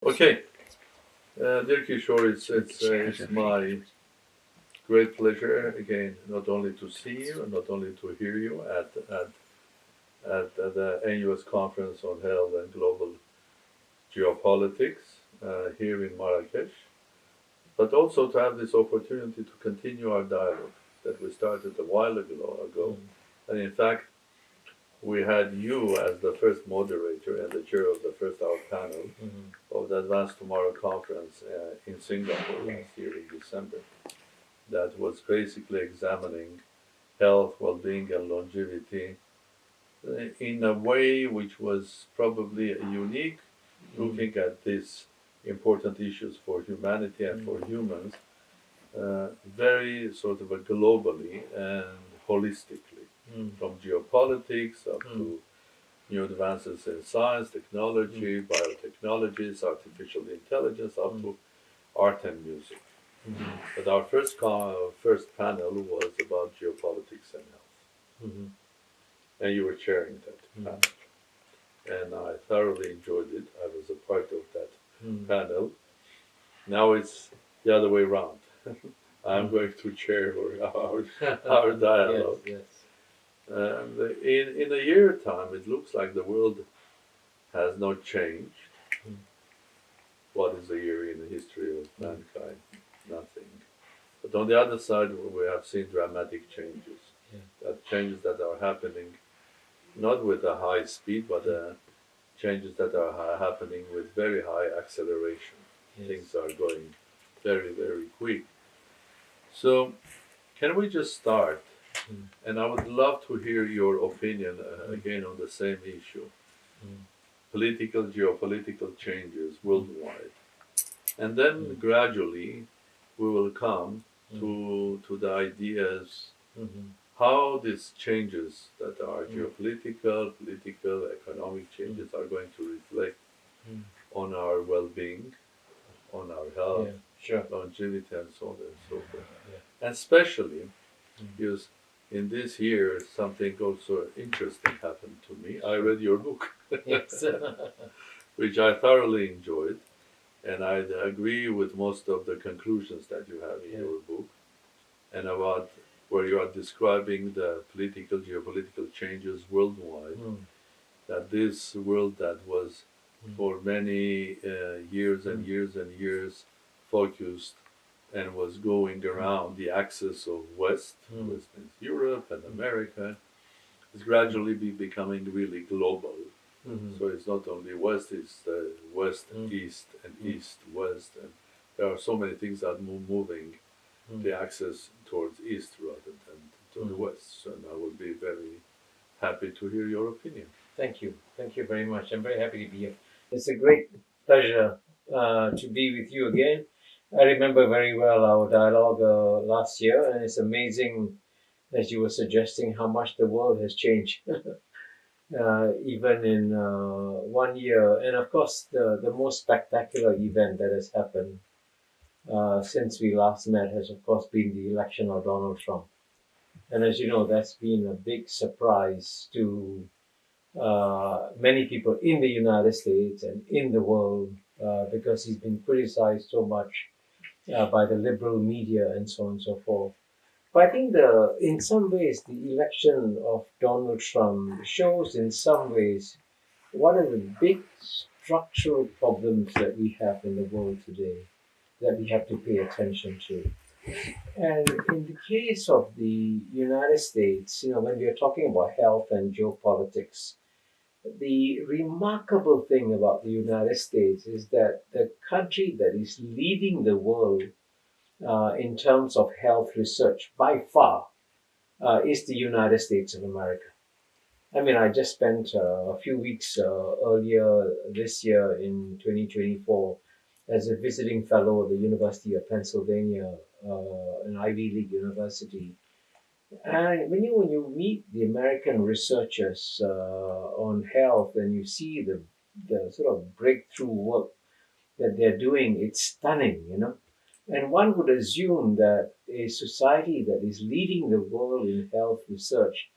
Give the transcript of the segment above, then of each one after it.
Okay, dear Kishore, it's my great pleasure again, not only to see you and not only to hear you at the AUS Conference on Health and Global Geopolitics here in Marrakesh, but also to have this opportunity to continue our dialogue that we started a while ago. And in fact, we had you as the first moderator and the chair of the first hour panel of the Advanced Tomorrow Conference in Singapore last year in December. That was basically examining health, well-being, and longevity in a way which was probably unique, looking at these important issues for humanity and for humans, very sort of a globally and holistically, from geopolitics up to new advances in science, technology, biotechnologies, artificial intelligence, up to art and music. But our first panel was about geopolitics and health, and you were chairing that panel, and I thoroughly enjoyed it. I was a part of that panel. Now it's the other way around. I'm going to chair our dialogue. Yes, And in a year time, it looks like the world has not changed. What is a year in the history of mankind? Nothing. But on the other side, we have seen dramatic changes. That changes that are happening not with a high speed, but changes that are happening with very high acceleration. Things are going very, very quick. So, can we just start? And I would love to hear your opinion again on the same issue. Political, geopolitical changes worldwide. And then gradually we will come to the ideas how these changes that are geopolitical, political, economic changes are going to reflect on our well-being, on our health, longevity, and so on and so forth. And especially because in this year something also interesting happened to me. I read your book, yes. which I thoroughly enjoyed, and I agree with most of the conclusions that you have in your book, and about where you are describing the political, geopolitical changes worldwide. That this world that was for many years and years and years focused and was going around the axis of West, which means Europe and America, is gradually becoming really global. So it's not only West, it's West, East, and East, West, and there are so many things that moving the axis towards East rather than to the West. So I will be very happy to hear your opinion. Thank you. Thank you very much. I'm very happy to be here. It's a great pleasure to be with you again. I remember very well our dialogue last year, and it's amazing, as you were suggesting, how much the world has changed, even in 1 year. And of course, the most spectacular event that has happened since we last met has, of course, been the election of Donald Trump. And as you know, that's been a big surprise to many people in the United States and in the world because he's been criticized so much by the liberal media and so on and so forth. But I think in some ways, the election of Donald Trump shows in some ways one of the big structural problems that we have in the world today that we have to pay attention to. And in the case of the United States, when we are talking about health and geopolitics, the remarkable thing about the United States is that the country that is leading the world in terms of health research by far is the United States of America. I mean, I just spent a few weeks earlier this year in 2024 as a visiting fellow of the University of Pennsylvania, an Ivy League university. And when you meet the American researchers on health and you see the sort of breakthrough work that they're doing, it's stunning. And one would assume that a society that is leading the world in health research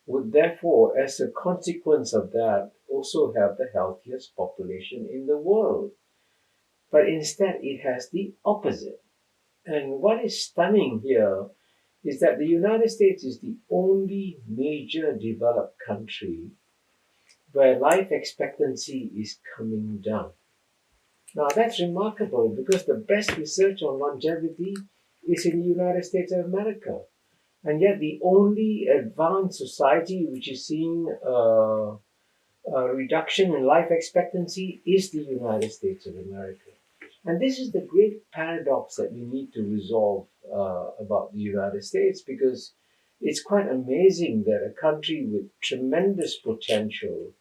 would therefore, as a consequence of that, also have the healthiest population in the world. but instead it has the opposite. And what is stunning here is that the United States is the only major developed country where life expectancy is coming down. Now that's remarkable because the best research on longevity is in the United States of America. And yet the only advanced society which is seeing a reduction in life expectancy is the United States of America. And this is the great paradox that we need to resolve about the United States, because it's quite amazing that a country with tremendous potential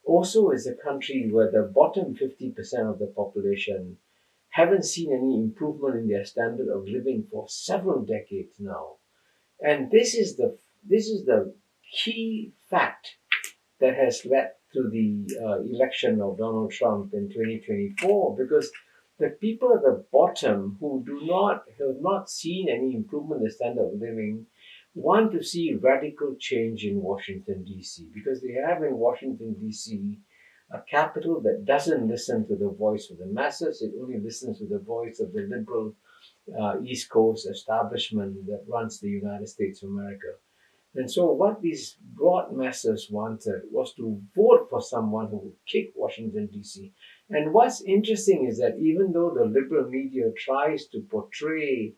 also is a country where the bottom 50% of the population haven't seen any improvement in their standard of living for several decades now. And this is the key fact that has led to the election of Donald Trump in 2024, because the people at the bottom who have not seen any improvement in the standard of living want to see radical change in Washington D.C., because they have in Washington D.C. a capital that doesn't listen to the voice of the masses. It only listens to the voice of the liberal East Coast establishment that runs the United States of America. And so what these broad masses wanted was to vote for someone who would kick Washington, D.C. And what's interesting is that even though the liberal media tries to portray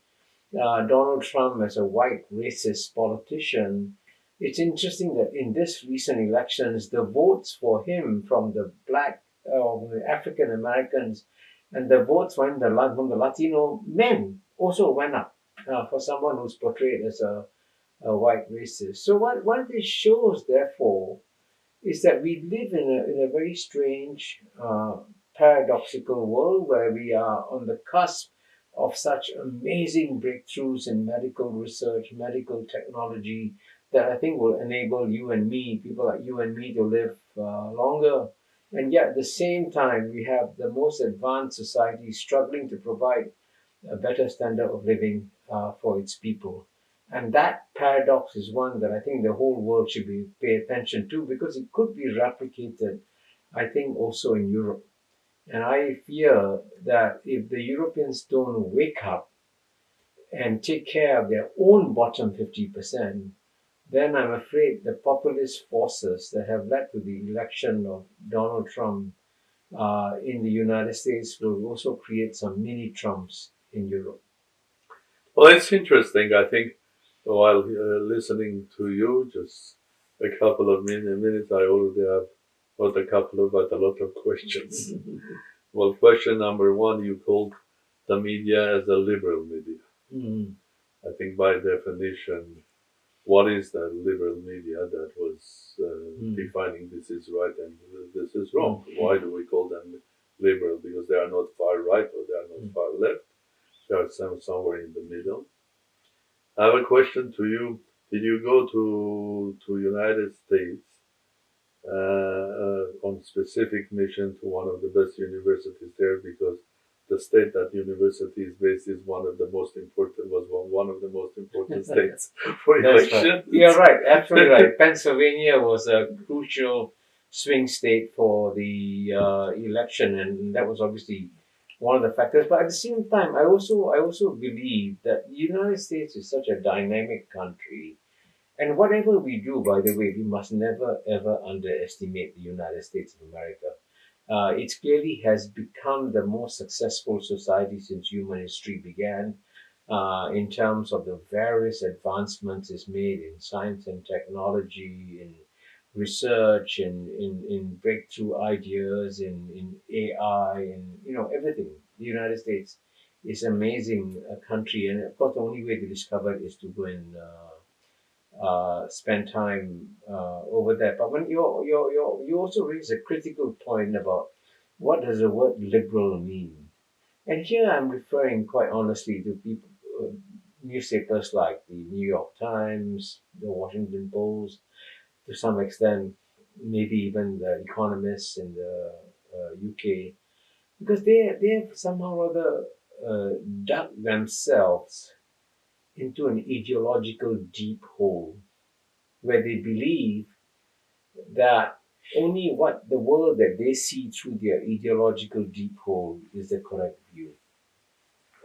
Donald Trump as a white racist politician, it's interesting that in this recent elections, the votes for him from the black, the African Americans, and the votes from the Latino men also went up for someone who's portrayed as a white racist. So what this shows, therefore, is that we live in a very strange, paradoxical world where we are on the cusp of such amazing breakthroughs in medical research, medical technology, that I think will enable you and me, people like you and me, to live longer. And yet at the same time, we have the most advanced society struggling to provide a better standard of living for its people. And that paradox is one that I think the whole world should pay attention to, because it could be replicated, I think, also in Europe. And I fear that if the Europeans don't wake up and take care of their own bottom 50%, then I'm afraid the populist forces that have led to the election of Donald Trump in the United States will also create some mini Trumps in Europe. Well, it's interesting. I think while listening to you, just a couple of minutes, I already have not a couple of, but a lot of questions. Well, question number one, you called the media as a liberal media. Mm. I think by definition, what is the liberal media that was defining this is right and this is wrong? Why do we call them liberal? Because they are not far right or they are not far left. They are somewhere in the middle. I have a question to you. Did you go to United States on specific mission to one of the best universities there, because the state that university is based is one of the most important states for election. Right. You're right, absolutely right. Pennsylvania was a crucial swing state for the election, and that was obviously one of the factors. But at the same time, I also believe that the United States is such a dynamic country. And whatever we do, by the way, we must never ever underestimate the United States of America. It clearly has become the most successful society since human history began, in terms of the various advancements it's made in science and technology, in research, in breakthrough ideas, in AI, and everything. The United States is an amazing country, and of course, the only way to discover it is to go and spend time over there. But when you also raise a critical point about what does the word liberal mean, and here I'm referring quite honestly to people, newspapers like the New York Times, the Washington Post, to some extent, maybe even the Economists in the UK, because they have somehow or other dug themselves into an ideological deep hole where they believe that only what the world that they see through their ideological deep hole is the correct view.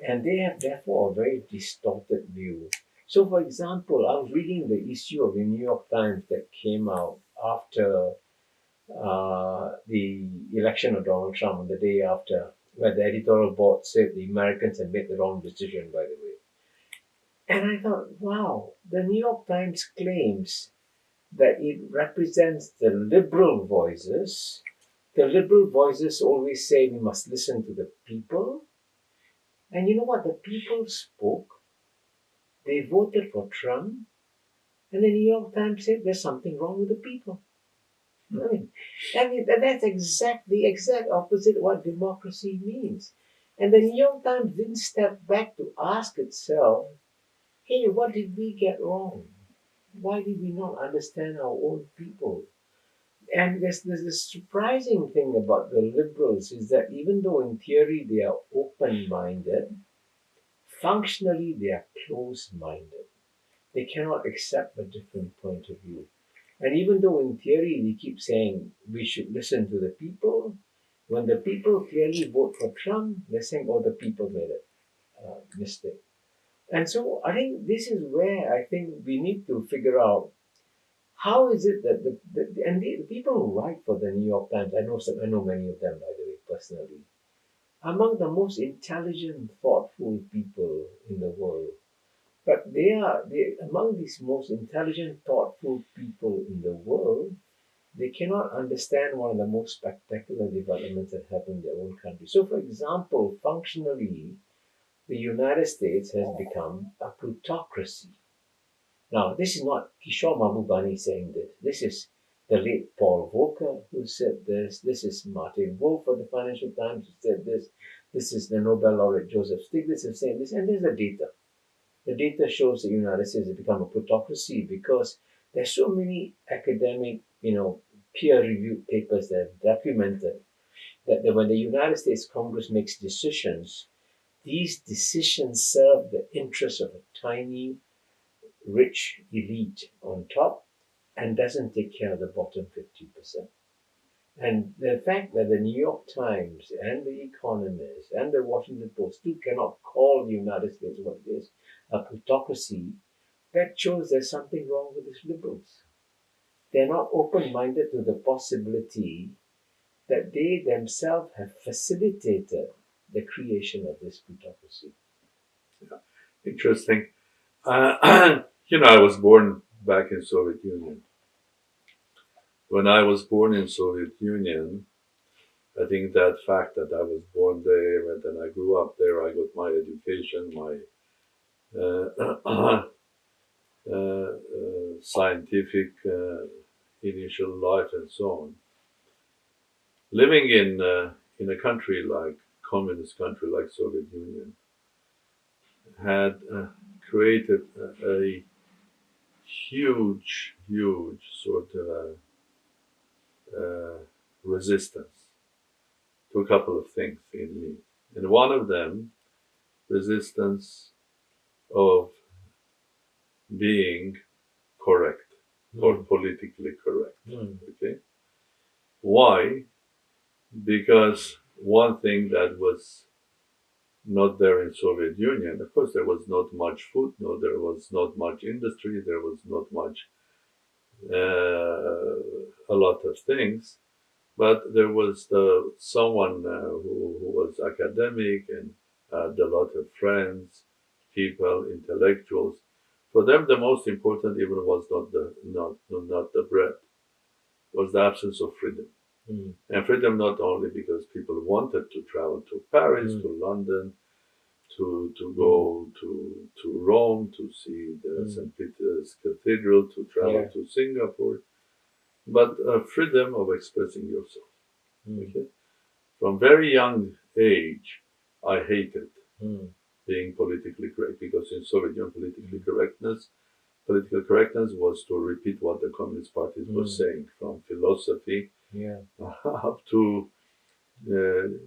And they have therefore a very distorted view. So, for example, I was reading the issue of the New York Times that came out after the election of Donald Trump, on the day after, where the editorial board said the Americans had made the wrong decision, by the way. And I thought, wow, the New York Times claims that it represents the liberal voices. The liberal voices always say we must listen to the people. And you know what? The people spoke. They voted for Trump. And the New York Times said there's something wrong with the people. That's the exact opposite of what democracy means. And the New York Times didn't step back to ask itself, hey, what did we get wrong? Why did we not understand our own people? And there's this surprising thing about the liberals is that even though in theory they are open-minded, functionally they are closed-minded. They cannot accept a different point of view. And even though in theory they keep saying we should listen to the people, when the people clearly vote for Trump, they're saying, oh, the people made a mistake. And so I think this is where I think we need to figure out how is it that the people who write for the New York Times, I know many of them, by the way, personally, are among the most intelligent, thoughtful people in the world. But they among these most intelligent, thoughtful people in the world, they cannot understand one of the most spectacular developments that happened in their own country. So, for example, functionally, the United States has become a plutocracy. Now, this is not Kishore Mahbubani saying this. This is the late Paul Volcker who said this. This is Martin Wolf of the Financial Times who said this. This is the Nobel laureate Joseph Stiglitz who saying this. And there's the data. The data shows the United States has become a plutocracy because there's so many academic, peer-reviewed papers that have documented that when the United States Congress makes decisions, these decisions serve the interests of a tiny, rich elite on top and doesn't take care of the bottom 50%. And the fact that the New York Times and the Economist and the Washington Post still cannot call the United States what it is, a plutocracy, that shows there's something wrong with these liberals. They're not open-minded to the possibility that they themselves have facilitated the creation of this plutocracy. Yeah. Interesting. I was born back in Soviet Union. When I was born in Soviet Union, I think that fact that I was born there and then I grew up there, I got my education, my scientific initial life and so on. Living in a country like communist country like Soviet Union had created a huge sort of resistance to a couple of things in me, and one of them, resistance of being correct or politically correct. Okay, why? Because one thing that was not there in Soviet Union, of course, there was not much food, no, there was not much industry, there was not much, a lot of things, but there was someone who was academic and had a lot of friends, people, intellectuals. For them, the most important even was not the bread, was the absence of freedom. And freedom not only because people wanted to travel to Paris, to London, to go to Rome, to see the St. Peter's Cathedral, to travel to Singapore, but freedom of expressing yourself. Okay? From very young age, I hated being politically correct because in Soviet Union, political correctness was to repeat what the Communist parties were saying, from philosophy up to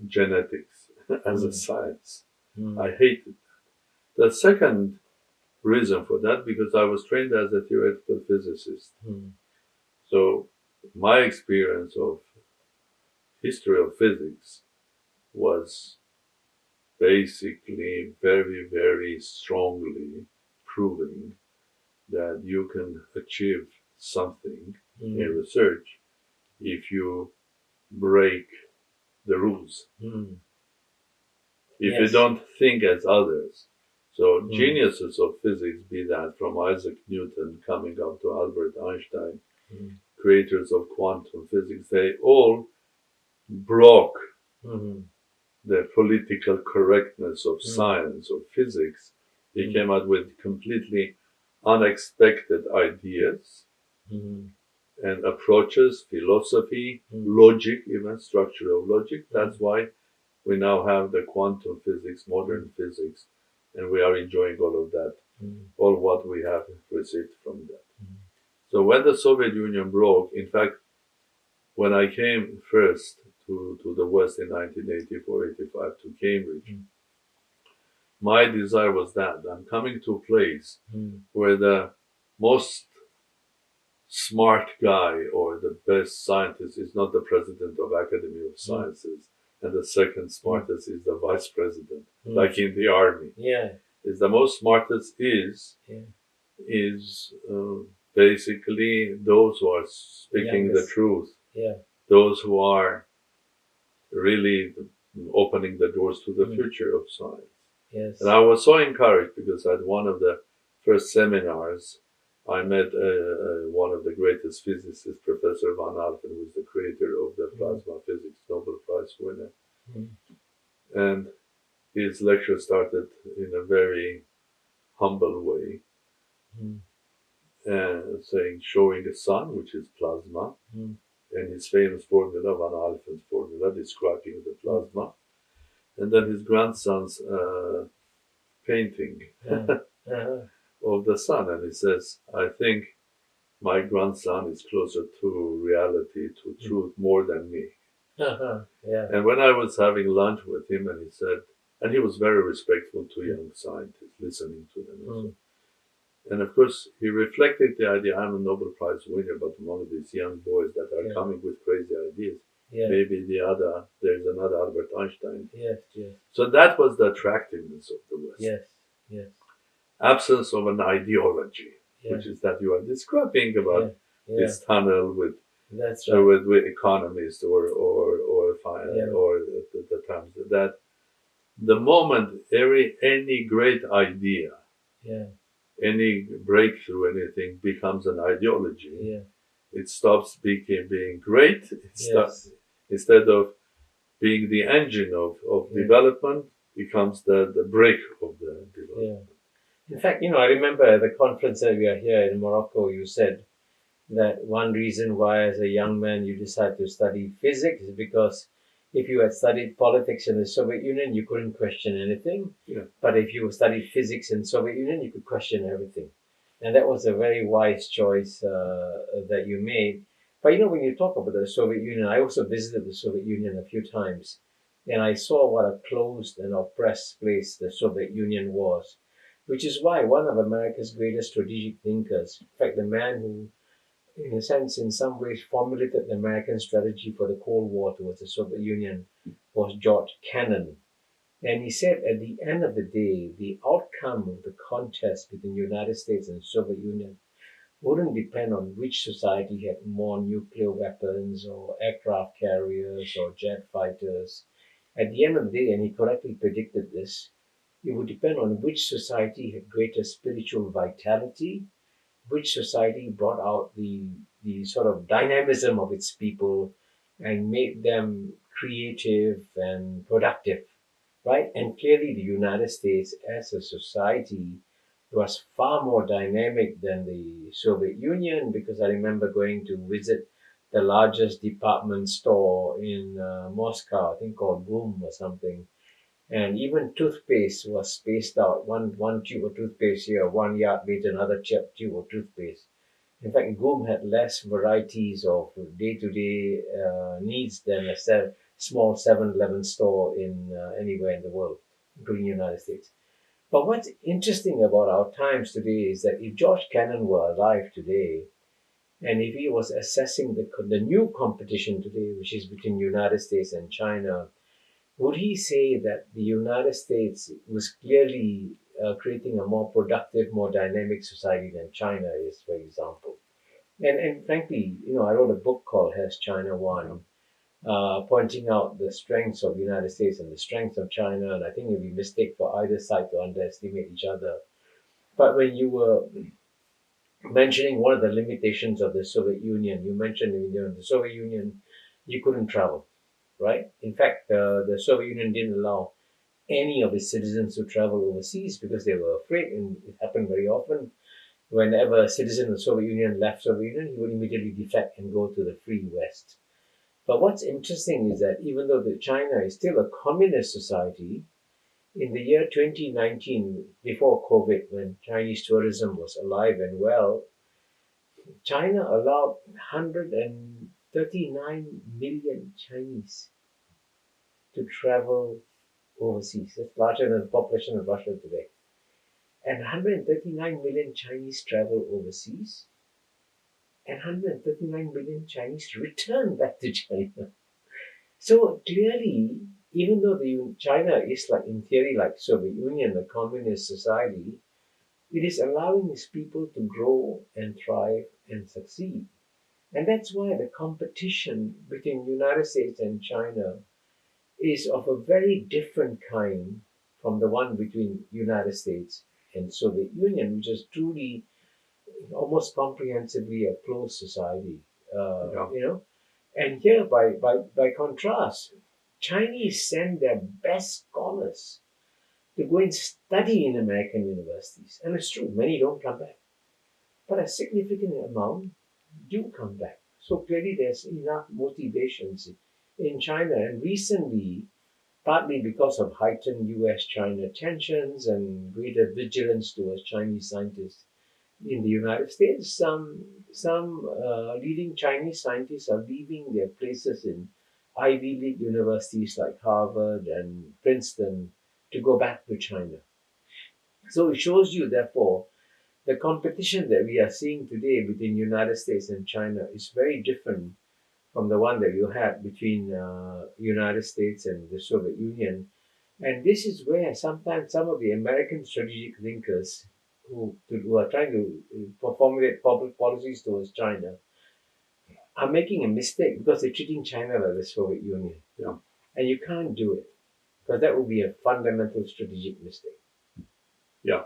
genetics as a science. I hated that. The second reason for that, because I was trained as a theoretical physicist. So my experience of history of physics was basically very, very strongly proving that you can achieve something in research if you break the rules. If you don't think as others. So geniuses of physics, be that from Isaac Newton coming up to Albert Einstein, creators of quantum physics, they all broke the political correctness of science or physics. They came out with completely unexpected ideas and approaches, philosophy, logic, even structure of logic. That's why we now have the quantum physics, modern physics, and we are enjoying all of that, all what we have received from that. So when the Soviet Union broke, in fact, when I came first to the West in 1984-85 to Cambridge, my desire was that I'm coming to a place where the most smart guy or the best scientist is not the president of Academy of Sciences, and the second smartest is the vice president, like in the army. Is the most smartest is basically those who are speaking the truth, those who are really opening the doors to the future of science. And I was so encouraged because at one of the first seminars, I met one of the greatest physicists, Professor Van Alphen, who is the creator of the plasma physics Nobel Prize winner. And his lecture started in a very humble way, saying, showing the sun, which is plasma, and his famous formula, Van Alphen's formula, describing the plasma, and then his grandson's painting of the sun. And he says, I think my grandson is closer to reality, to truth, more than me. And when I was having lunch with him, and he said, and he was very respectful to young scientists, listening to them. And of course, he reflected the idea, I'm a Nobel Prize winner, but among these young boys that are coming with crazy ideas, maybe there's another Albert Einstein. So that was the attractiveness of the West. Absence of an ideology, which is that you are describing about this tunnel with economists or the times that the moment any great idea, any breakthrough, anything becomes an ideology, it stops being great. Instead of being the engine of development, becomes the brake of the development. In fact, I remember at the conference that we are here in Morocco, you said that one reason why as a young man you decided to study physics is because if you had studied politics in the Soviet Union, you couldn't question anything. But if you studied physics in the Soviet Union, you could question everything. And that was a very wise choice that you made. But when you talk about the Soviet Union, I also visited the Soviet Union a few times. And I saw what a closed and oppressed place the Soviet Union was, which is why one of America's greatest strategic thinkers, in fact, the man who, in a sense, in some ways, formulated the American strategy for the Cold War towards the Soviet Union, was George Kennan. And he said at the end of the day, the outcome of the contest between the United States and the Soviet Union wouldn't depend on which society had more nuclear weapons or aircraft carriers or jet fighters. At the end of the day, and he correctly predicted this, it would depend on which society had greater spiritual vitality, which society brought out the sort of dynamism of its people and made them creative and productive, right? And clearly the United States as a society was far more dynamic than the Soviet Union, because I remember going to visit the largest department store in Moscow, I think called Boom or something. And even toothpaste was spaced out. One tube of toothpaste here, 1 yard later, another tube of toothpaste. In fact, GOOM had less varieties of day-to-day needs than a small 7-Eleven store in anywhere in the world, including the United States. But what's interesting about our times today is that if George Kennan were alive today, And if he was assessing the new competition today, which is between United States and China, would he say that the United States was clearly creating a more productive, more dynamic society than China is, for example? And frankly, I wrote a book called Has China Won? Pointing out the strengths of the United States and the strengths of China, and I think it would be a mistake for either side to underestimate each other. But when you were mentioning one of the limitations of the Soviet Union, you mentioned the Soviet Union, you couldn't travel, right? In fact, the Soviet Union didn't allow any of its citizens to travel overseas because they were afraid, and it happened very often. Whenever a citizen of the Soviet Union left Soviet Union, he would immediately defect and go to the free West. But what's interesting is that even though China is still a communist society, in the year 2019, before COVID, when Chinese tourism was alive and well, China allowed 139 million Chinese to travel overseas. That's larger than the population of Russia today. And 139 million Chinese travel overseas, and 139 million Chinese return back to China. So clearly, even though China is like in theory like Soviet Union, a communist society, it is allowing its people to grow and thrive and succeed. And that's why the competition between United States and China is of a very different kind from the one between United States and Soviet Union, which is truly almost comprehensively a closed society. Yeah. And here, by contrast, Chinese send their best scholars to go and study in American universities. And it's true, many don't come back. But a significant amount do come back. So clearly there's enough motivations in China. And recently, partly because of heightened US-China tensions and greater vigilance towards Chinese scientists in the United States, some leading Chinese scientists are leaving their places in Ivy League universities like Harvard and Princeton to go back to China. So it shows you, therefore, the competition that we are seeing today between United States and China is very different from the one that you had between United States and the Soviet Union. And this is where sometimes some of the American strategic thinkers who are trying to formulate public policies towards China are making a mistake because they're treating China like the Soviet Union. Yeah. And you can't do it because that would be a fundamental strategic mistake. Yeah.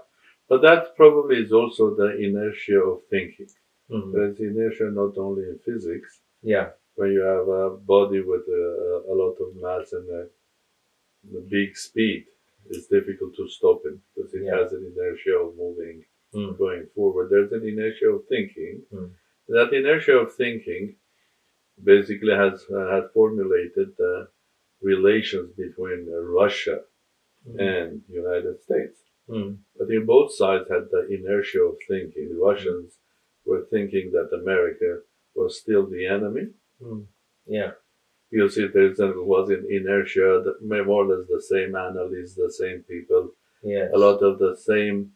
But that probably is also the inertia of thinking. Mm-hmm. There's inertia not only in physics, Yeah. where you have a body with a lot of mass and a big speed. It's difficult to stop it because it has an inertia of moving, going forward. There's an inertia of thinking. That inertia of thinking basically has formulated the relations between Russia and United States. But in both sides had the inertia of thinking. The Russians were thinking that America was still the enemy. Yeah. You see, there was an inertia, that more or less the same analysts, the same people, a lot of the same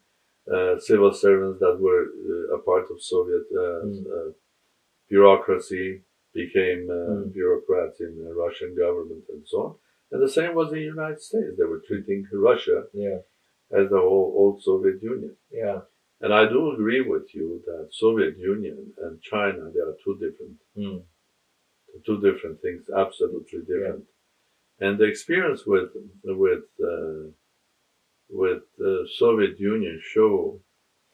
civil servants that were a part of Soviet bureaucracy became bureaucrats in the Russian government and so on. And the same was in the United States. They were treating Russia as the whole old Soviet Union. Yeah. And I do agree with you that Soviet Union and China, they are two different things, absolutely different. And the experience with Soviet Union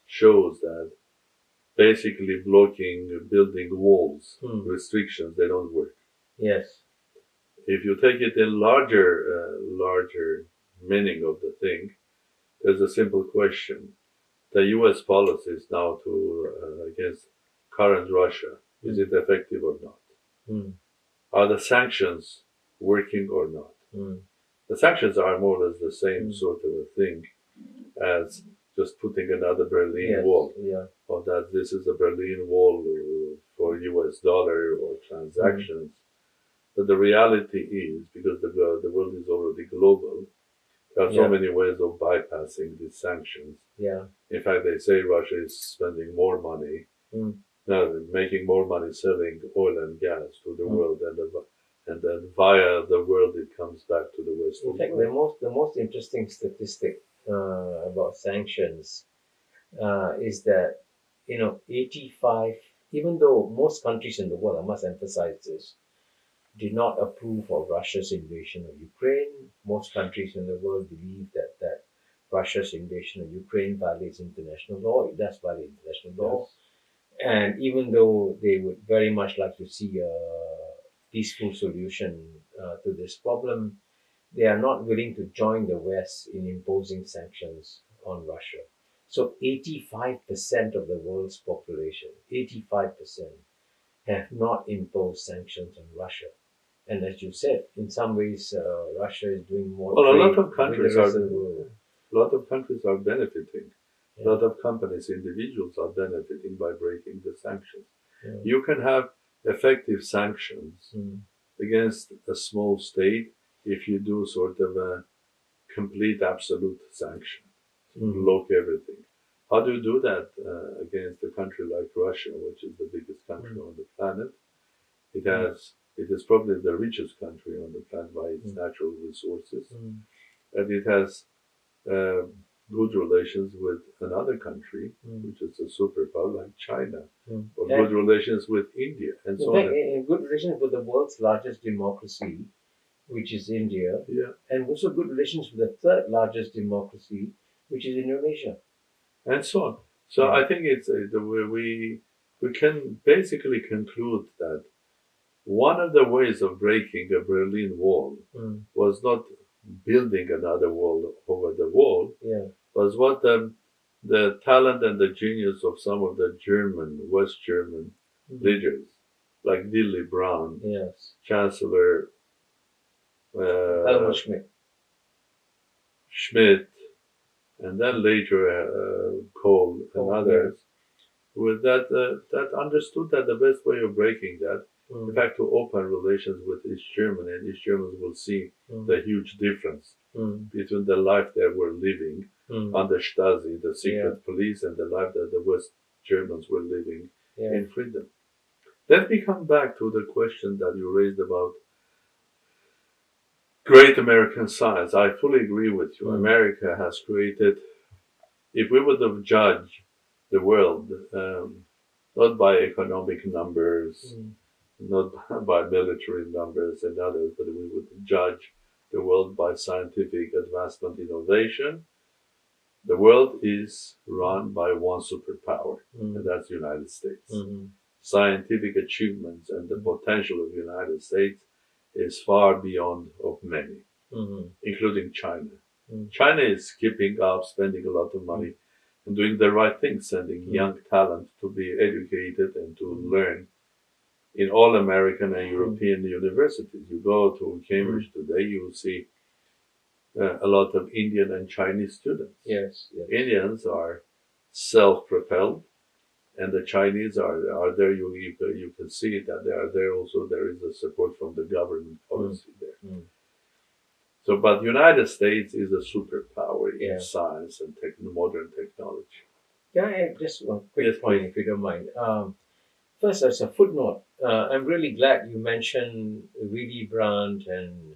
shows that basically building walls, restrictions, they don't work. Yes. If you take it in larger meaning of the thing, there's a simple question. The U.S. policies now against current Russia, is it effective or not? Are the sanctions working or not? The sanctions are more or less the same sort of a thing as just putting another Berlin Wall. Yeah. Or that this is a Berlin Wall for US dollar or transactions. But the reality is, because the world is already global, there are so many ways of bypassing these sanctions. Yeah. In fact, they say Russia is spending more money now making more money selling oil and gas to the world, and then via the world it comes back to the Western In fact, world. the most interesting statistic about sanctions is that 85. Even though most countries in the world, I must emphasize this, did not approve of Russia's invasion of Ukraine. Most countries in the world believe that Russia's invasion of Ukraine violates international law. It does violate international law. Yes. And even though they would very much like to see a peaceful solution to this problem, they are not willing to join the West in imposing sanctions on Russia. So 85% of the world's population, 85%, have not imposed sanctions on Russia. And as you said, in some ways, Russia is doing more Well, trade with the rest of the world. a lot of countries are benefiting. A Yeah. lot of companies, individuals are benefiting by breaking the sanctions. Yeah. You can have effective sanctions against a small state if you do sort of a complete absolute sanction, block everything. How do you do that against a country like Russia, which is the biggest country on the planet? It is probably the richest country on the planet by its natural resources, and it has uh, good relations with another country, which is a superpower like China, or good relations with India, and so on. In good relations with the world's largest democracy, which is India, Yeah, and also good relations with the third largest democracy, which is Indonesia. and so on. So I think it's the way we can basically conclude that one of the ways of breaking a Berlin Wall was not building another wall over the wall, was what the talent and the genius of some of the West German leaders, like Willy Brandt, Chancellor Helmut Schmidt. Schmidt, and then later Kohl and others, with that understood that the best way of breaking that, in fact, to open relations with East Germany, and East Germans will see the huge difference between the life they were living under Stasi, the secret police, and the life that the West Germans were living in freedom. Let me come back to the question that you raised about great American science. I fully agree with you. America has created, if we would have judged the world not by economic numbers, not by military numbers and others, but we would judge the world by scientific advancement, innovation. The world is run by one superpower, and that's the United States. Scientific achievements and the potential of the United States is far beyond of many, including China. China is keeping up, spending a lot of money, and doing the right thing, sending young talent to be educated and to learn in all American and European universities. You go to Cambridge today, you will see a lot of Indian and Chinese students. Yes. Indians are self-propelled, and the Chinese are there. You can see that they are there. Also, there is a support from the government policy there. So, but United States is a superpower in science and modern technology. Yeah, just one quick point, if you don't mind. First, as a footnote, I'm really glad you mentioned Willy Brandt and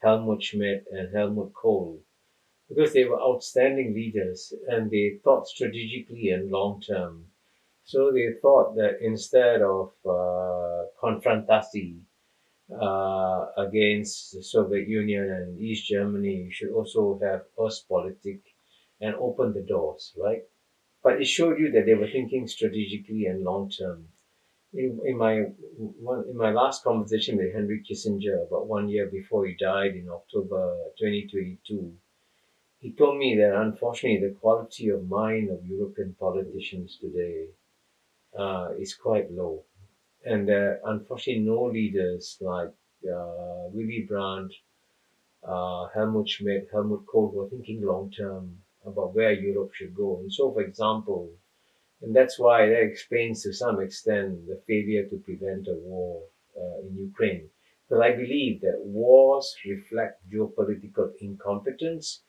Helmut Schmidt and Helmut Kohl, because they were outstanding leaders and they thought strategically and long term. So they thought that instead of confrontasi against the Soviet Union and East Germany, you should also have Ostpolitik and open the doors, right? But it showed you that they were thinking strategically and long term. In my last conversation with Henry Kissinger about 1 year before he died in October 2022, he told me that unfortunately the quality of mind of European politicians today is quite low, and unfortunately no leaders like Willy Brandt, Helmut Schmidt, Helmut Kohl were thinking long term about where Europe should go. And so, for example, and that's why that explains to some extent the failure to prevent a war in Ukraine. Because I believe that wars reflect geopolitical incompetence,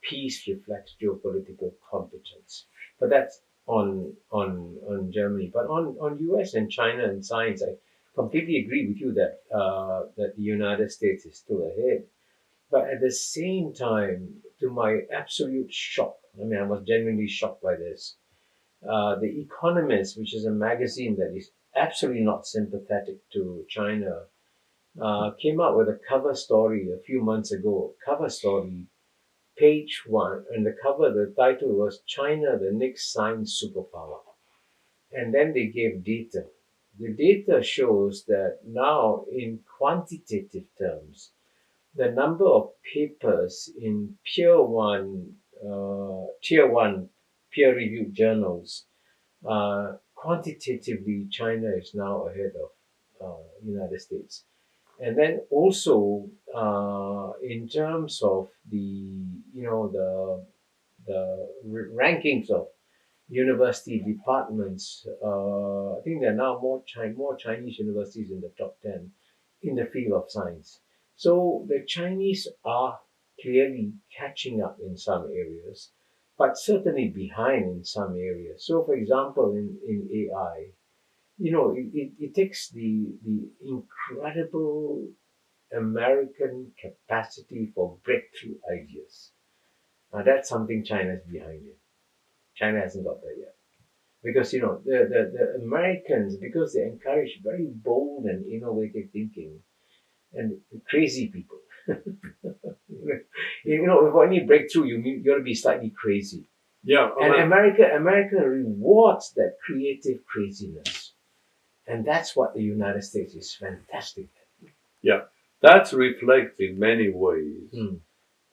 peace reflects geopolitical competence. But that's on Germany. But on US and China and science, I completely agree with you that that the United States is still ahead. But at the same time, to my absolute shock, I mean, I was genuinely shocked by this. The Economist, which is a magazine that is absolutely not sympathetic to China, came out with a cover story a few months ago. Cover story, page one, and the title was China, the next science superpower. And then they gave data. The data shows that now, in quantitative terms, the number of papers in tier one peer-reviewed journals, quantitatively, China is now ahead of United States. And then also in terms of the rankings of university departments, I think there are now more Chinese universities in the top 10 in the field of science. So the Chinese are clearly catching up in some areas, but certainly behind in some areas. So, for example, in AI, it takes the incredible American capacity for breakthrough ideas. Now, that's something China's behind in. China hasn't got there yet. Because, the Americans, because they encourage very bold and innovative thinking and crazy people. For any breakthrough, you got to be slightly crazy. Yeah, And America rewards that creative craziness. And that's what the United States is fantastic at. yeah, that's reflects in many ways Hmm.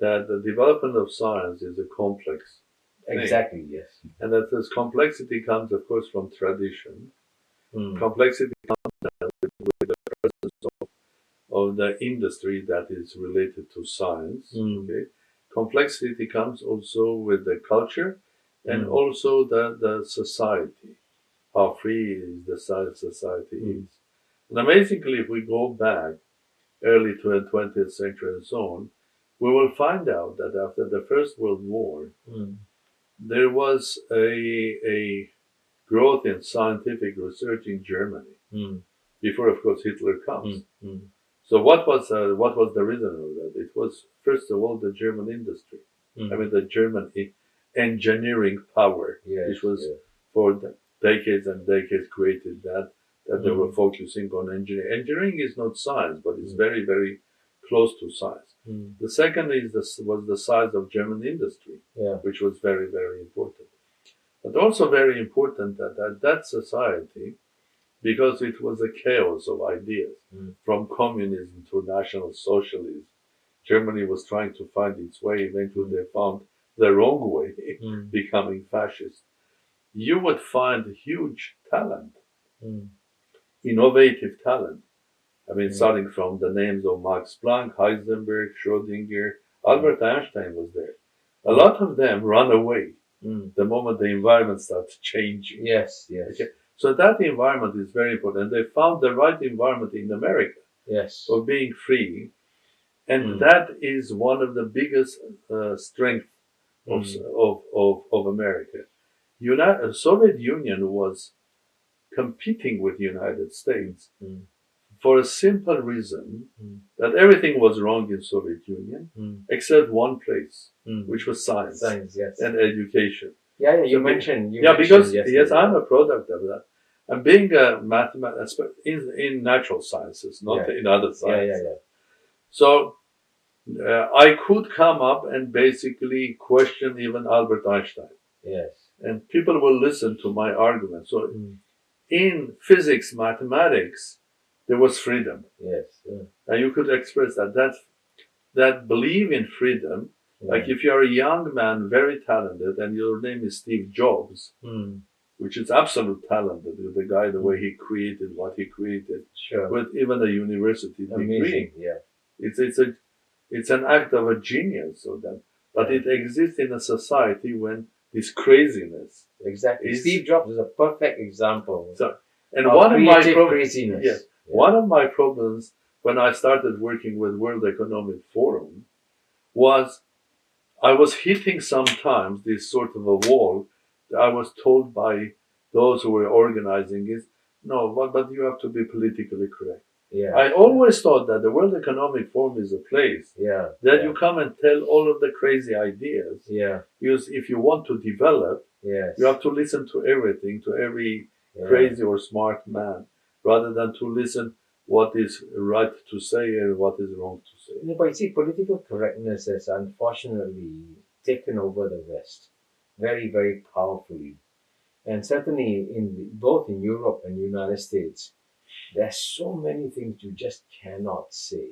that the development of science is a complex thing. Exactly, yes. And that this complexity comes, of course, from tradition. Hmm. Complexity comes with the presence of the industry that is related to science. Okay, complexity comes also with the culture and also the society, how free is the society is. And amazingly, if we go back early to the 20th century and so on, we will find out that after the First World War, there was a growth in scientific research in Germany before, of course, Hitler comes. So what was the reason of that? It was first of all the German industry. I mean the German engineering power, which was for decades and decades created that they were focusing on engineering. Engineering is not science, but it's very, very close to science. The second was the size of German industry, which was very, very important. But also very important that society, because it was a chaos of ideas, from communism to National Socialism. Germany was trying to find its way. Eventually, they found the wrong way, becoming fascist. You would find huge talent, innovative talent. I mean, starting from the names of Max Planck, Heisenberg, Schrödinger, Albert Einstein was there. A lot of them run away the moment the environment starts changing. Yes. Okay? So that environment is very important. They found the right environment in America of being free. And that is one of the biggest strengths of America. Soviet Union was competing with the United States for a simple reason that everything was wrong in Soviet Union except one place, which was science and education. You mentioned. Because yesterday. I'm a product of that. And being a mathematician in natural sciences, not in other sciences. So I could come up and basically question even Albert Einstein. And people will listen to my argument. So in physics, mathematics, there was freedom. And you could express that belief in freedom. Like if you're a young man, very talented, and your name is Steve Jobs, which is absolute talent, the guy, the way he created what he created, with even a university degree. It's an act of a genius, but it exists in a society when this craziness. Exactly. Steve Jobs is a perfect example. One of my craziness. One of my problems when I started working with World Economic Forum was I was hitting sometimes this sort of a wall I was told by those who were organizing is no, but you have to be politically correct. Yeah. I always thought that the World Economic Forum is a place Yeah. that you come and tell all of the crazy ideas. Yeah. Because if you want to develop, Yes. you have to listen to everything, to every Yeah. crazy or smart man, rather than to listen what is right to say and what is wrong to say. No, but you see, political correctness has unfortunately taken over the West very, very powerfully. And certainly both in Europe and United States, there's so many things you just cannot say.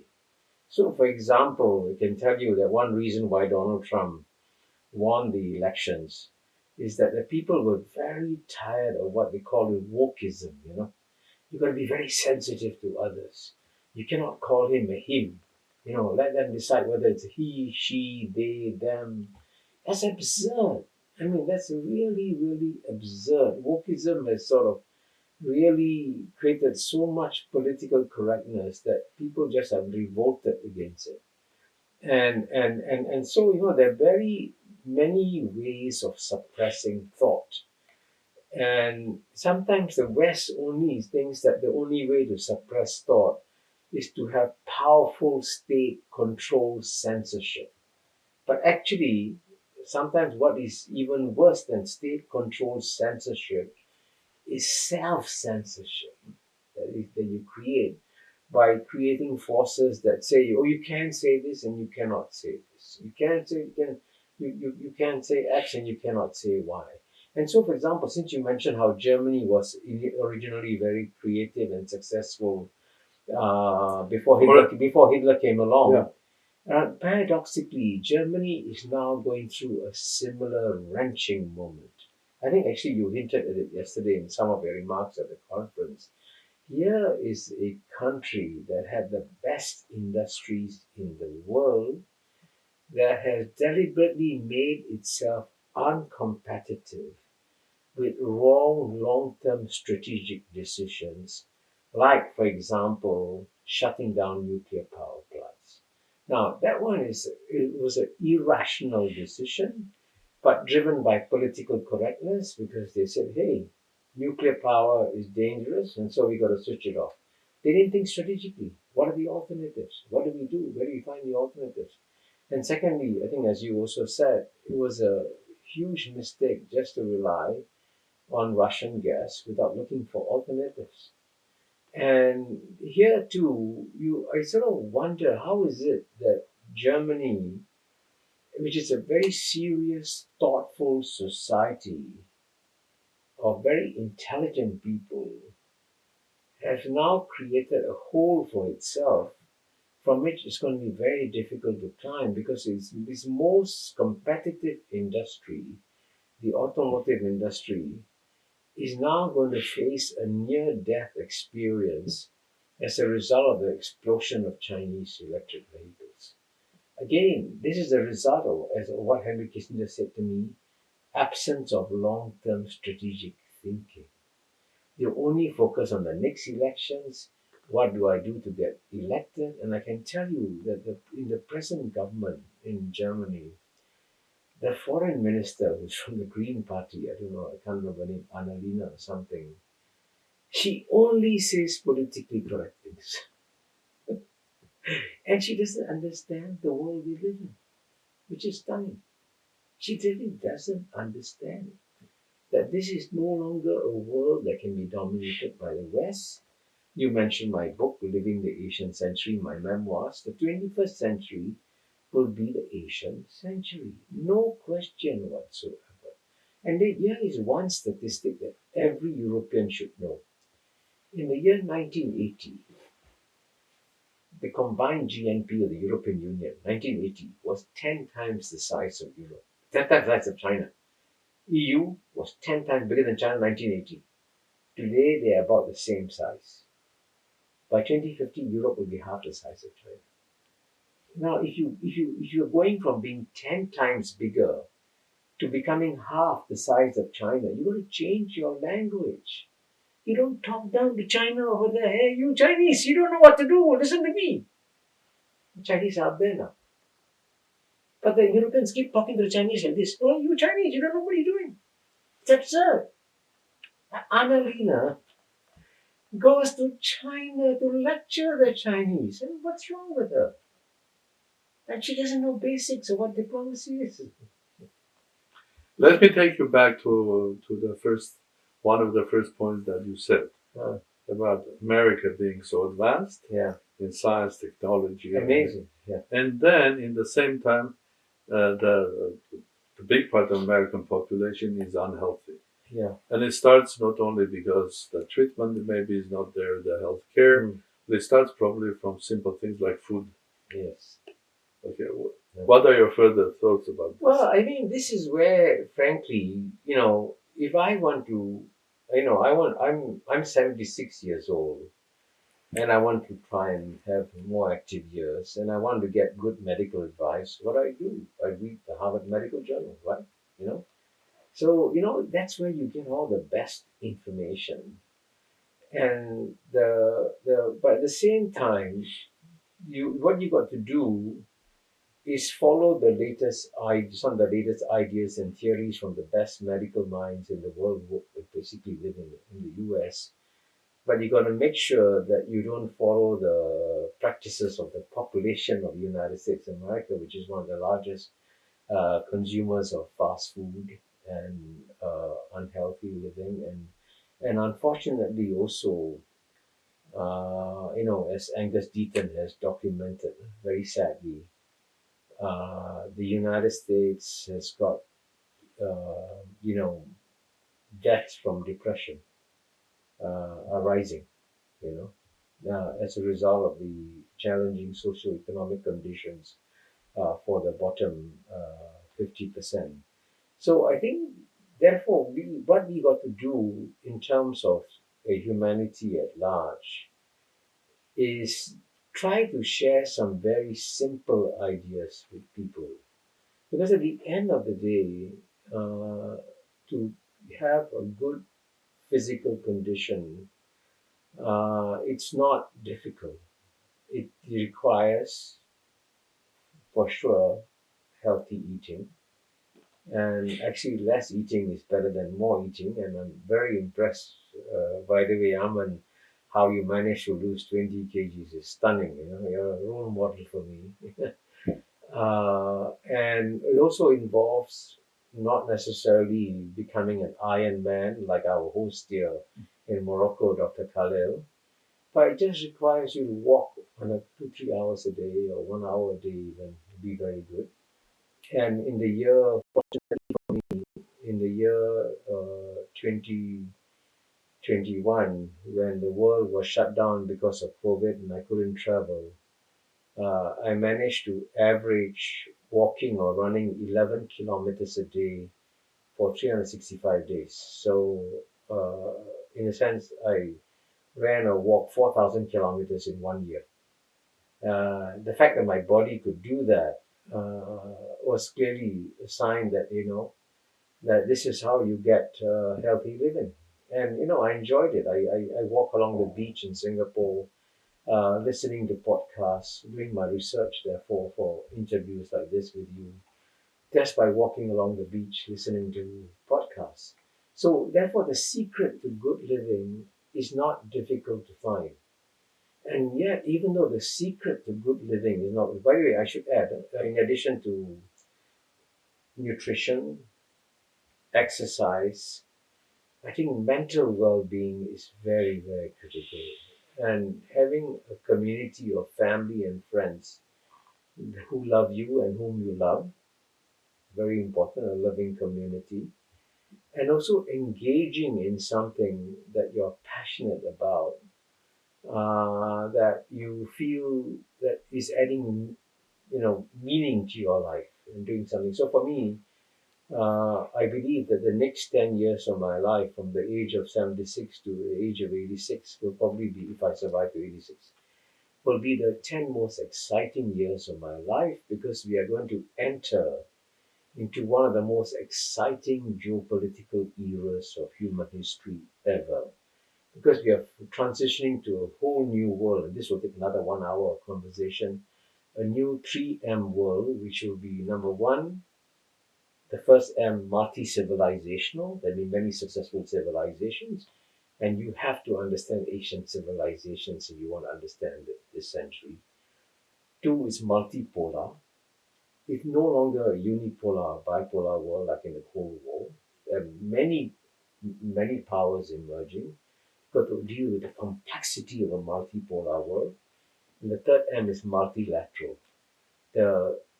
So, for example, I can tell you that one reason why Donald Trump won the elections is that the people were very tired of what they call wokeism, you know. You've got to be very sensitive to others. You cannot call him a him. You know, let them decide whether it's he, she, they, them. That's absurd. I mean, that's really, really absurd. Wokeism has sort of really created so much political correctness that people just have revolted against it. And so, you know, there are very many ways of suppressing thought. And sometimes the West only thinks that the only way to suppress thought is to have powerful state controlled censorship. But actually, sometimes what is even worse than state controlled censorship is self censorship that you create by creating forces that say, oh, you can say this and you cannot say this. You can say X and you cannot say Y. And so, for example, since you mentioned how Germany was originally very creative and successful before Hitler came along, paradoxically, Germany is now going through a similar wrenching moment. I think actually you hinted at it yesterday in some of your remarks at the conference. Here is a country that had the best industries in the world that has deliberately made itself uncompetitive with wrong long-term strategic decisions, like, for example, shutting down nuclear power plants. Now, it was an irrational decision, but driven by political correctness because they said, hey, nuclear power is dangerous, and so we got to switch it off. They didn't think strategically. What are the alternatives? What do we do? Where do we find the alternatives? And secondly, I think, as you also said, it was a huge mistake just to rely on Russian gas without looking for alternatives. And here too, I sort of wonder how is it that Germany, which is a very serious, thoughtful society of very intelligent people, has now created a hole for itself from which it's going to be very difficult to climb because its most competitive industry, the automotive industry, is now going to face a near-death experience as a result of the explosion of Chinese electric vehicles. Again, this is a result of, as what Henry Kissinger said to me, absence of long-term strategic thinking. You only focus on the next elections. What do I do to get elected? And I can tell you that in the present government in Germany, the foreign minister who's from the Green Party, I don't know, I can't remember her name, Annalena or something, she only says politically correct things. And she doesn't understand the world we live in, which is stunning. She really doesn't understand that this is no longer a world that can be dominated by the West. You mentioned my book, Living the Asian Century, my memoirs. The 21st century will be the Asian century. No question whatsoever. And here is one statistic that every European should know. In the year 1980, the combined GNP of the European Union, 1980, was 10 times the size of Europe, 10 times the size of China. EU was 10 times bigger than China in 1980. Today, they are about the same size. By 2050, Europe will be half the size of China. Now, if you're going from being 10 times bigger to becoming half the size of China, you're going to change your language. You don't talk down to China over there. Hey, you Chinese, you don't know what to do. Listen to me. The Chinese are up there now. But the Europeans keep talking to the Chinese like this. Oh, you Chinese, you don't know what you're doing. absurd. Annalena goes to China to lecture the Chinese. And what's wrong with her? And she doesn't know basics of what diplomacy is. Let me take you back to the first one of the first points that you said about America being so advanced in science, technology. Amazing. Yeah. And then, in the same time, the big part of American population is unhealthy. Yeah. And it starts not only because the treatment maybe is not there, the health care. It starts probably from simple things like food. Yes. Okay. What are your further thoughts about this? Well, I mean, this is where, frankly, if I want to, I'm 76 years old, and I want to try and have more active years, and I want to get good medical advice. What do? I read the Harvard Medical Journal, right? So that's where you get all the best information, and but at the same time, what you got to do is follow some of the latest ideas and theories from the best medical minds in the world, basically living in the US. But you got to make sure that you don't follow the practices of the population of the United States of America, which is one of the largest consumers of fast food and unhealthy living, and unfortunately also, as Angus Deaton has documented very sadly, the United States has got, deaths from depression are rising, as a result of the challenging socioeconomic conditions for the bottom 50%. So I think, therefore, what we got to do in terms of humanity at large is try to share some very simple ideas with people. Because at the end of the day, to have a good physical condition, it's not difficult. It requires, for sure, healthy eating. And actually, less eating is better than more eating. And I'm very impressed, by the way, Armen, how you managed to lose 20 kgs is stunning. You're a role model for me. And it also involves not necessarily becoming an Iron Man like our host here in Morocco, Dr. Khalil, but it just requires you to walk on 2-3 hours a day or 1 hour a day even to be very good. And in the year, fortunately for me, in the year 2021, when the world was shut down because of COVID and I couldn't travel, I managed to average walking or running 11 kilometers a day for 365 days. So, in a sense, I ran or walked 4,000 kilometers in 1 year. The fact that my body could do that was clearly a sign that, that this is how you get healthy living. And, I enjoyed it. I walk along the beach in Singapore, listening to podcasts, doing my research, therefore, for interviews like this with you, just by walking along the beach, listening to podcasts. So, therefore, the secret to good living is not difficult to find. And yet, even though the secret to good living is not, by the way, I should add, in addition to nutrition, exercise, I think mental well-being is very, very critical. And having a community of family and friends who love you and whom you love, very important, a loving community. And also engaging in something that you're passionate about, that you feel that is adding, meaning to your life and doing something. So for me, I believe that the next 10 years of my life, from the age of 76 to the age of 86, will probably be, if I survive to 86, will be the 10 most exciting years of my life, because we are going to enter into one of the most exciting geopolitical eras of human history ever. Because we are transitioning to a whole new world, and this will take another 1 hour of conversation, a new 3M world, which will be number one, The first M, multi-civilizational. There have been many successful civilizations, and you have to understand ancient civilizations if you want to understand this century. Two is multipolar. It's no longer a unipolar, bipolar world like in the Cold War. There are many powers emerging. Got to deal with the complexity of a multipolar world. And the third M is multilateral.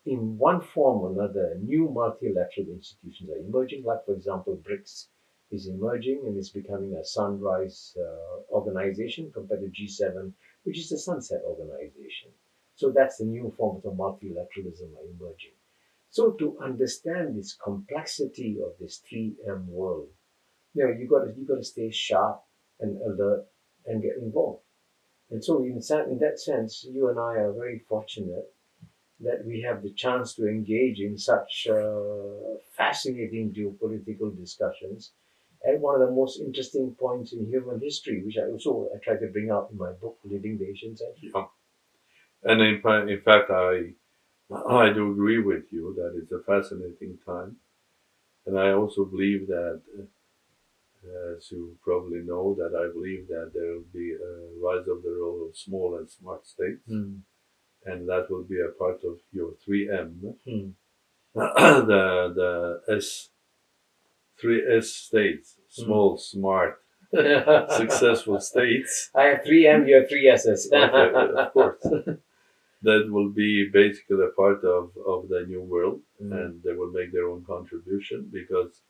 In one form or another, new multilateral institutions are emerging, like, for example, BRICS is emerging and is becoming a sunrise organization compared to G7, which is a sunset organization. So that's the new forms of multilateralism are emerging. So to understand this complexity of this 3M world, you got to stay sharp and alert and get involved. And so in that sense, you and I are very fortunate that we have the chance to engage in such fascinating geopolitical discussions at one of the most interesting points in human history, which I try to bring out in my book, Living the Asian Century. Yeah. And in fact, I do agree with you that it's a fascinating time. And I also believe that, as you probably know, that I believe that there will be a rise of the role of small and smart states. And that will be a part of your 3M. The S, 3S states, small, smart, successful states. I have 3M, you have 3Ss. Okay, of course. That will be basically a part of the new world, and they will make their own contribution because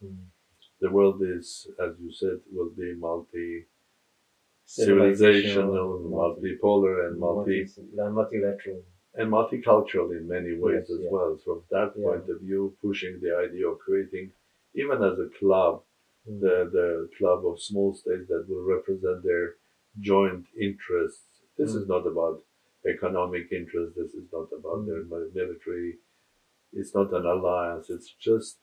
the world is, as you said, will be multi-civilizational, multipolar, and multilateral. And multicultural in many ways Yes, as well. From that point of view, pushing the idea of creating, even as a club, the club of small states that will represent their joint interests. This is not about economic interest. This is not about their military. It's not an alliance. It's just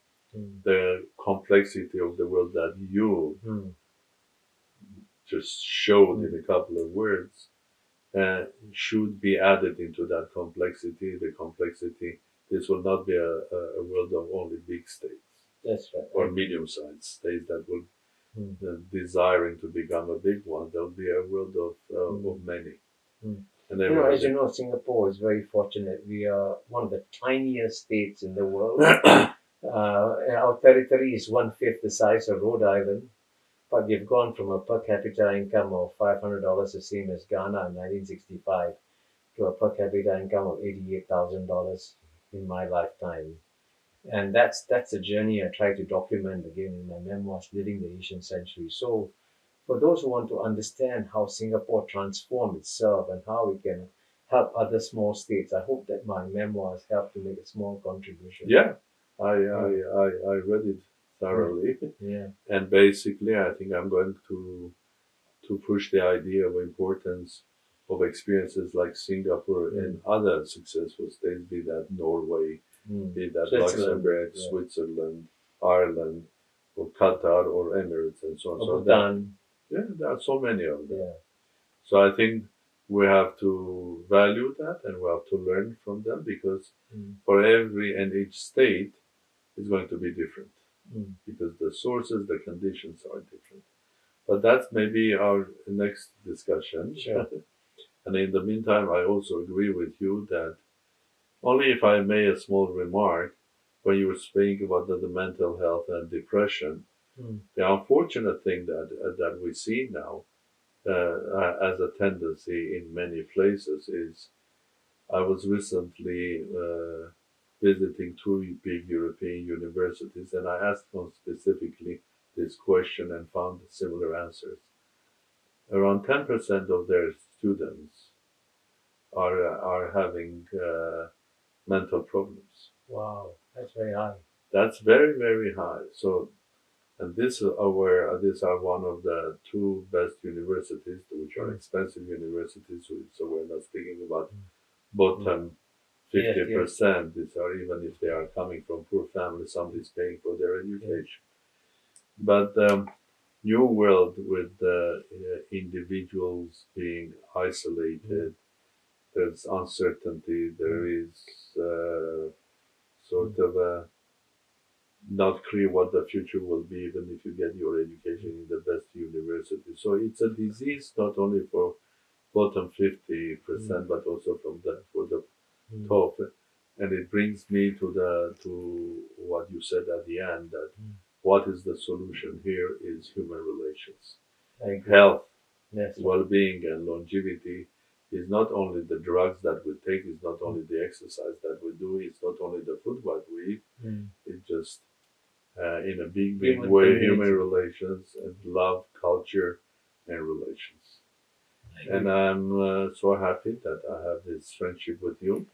the complexity of the world that you just showed in a couple of words. Should be added into that complexity. The complexity. This will not be a world of only big states. That's right. Or medium-sized states that will desiring to become a big one. There'll be a world of many. And as you know, Singapore is very fortunate. We are one of the tiniest states in the world. Our territory is 1/5 the size of Rhode Island. But we've gone from a per capita income of $500, the same as Ghana in 1965, to a per capita income of $88,000 in my lifetime. And that's a journey I try to document again in my memoirs, Living the Asian Century. So for those who want to understand how Singapore transformed itself and how we can help other small states, I hope that my memoirs help to make a small contribution. Yeah, I read it thoroughly. Yeah. And basically, I think I'm going to push the idea of importance of experiences like Singapore and other successful states, be that Norway, be that Luxembourg, Switzerland, Ireland, or Qatar, or Emirates, and so on. So there are so many of them. Yeah. So I think we have to value that and we have to learn from them because for every and each state is going to be different because the sources, the conditions are different. But that's maybe our next discussion. Sure. And in the meantime, I also agree with you that only if I may a small remark, when you were speaking about the mental health and depression, the unfortunate thing that we see now as a tendency in many places is, I was recently visiting two big European universities, and I asked them specifically this question and found similar answers. Around 10% of their students are having mental problems. Wow, that's very high. That's very, very high. So, and these are one of the two best universities, which are expensive universities. So we're not speaking about bottom 50%. These are even if they are coming from poor families, somebody's paying for their education. But new world with individuals being isolated. There's uncertainty. There is sort of a not clear what the future will be, even if you get your education in the best university. So it's a disease not only for bottom 50%, but also for the top. And it brings me to what you said at the end, that what is the solution here is human relations. Health, Yes. well-being, and longevity is not only the drugs that we take, it's not only the exercise that we do, it's not only the food what we eat, it's just in a big Human way, community. human relations and love, culture, and relations. And I'm so happy that I have this friendship with you.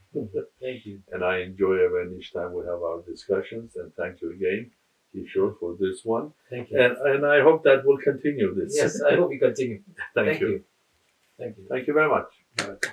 Thank you. And I enjoy each time we have our discussions. And thank you again, Kishore, for this one. Thank you. And I hope that will continue this. Yes, I hope we continue. Thank you. Thank you. Thank you very much. Bye.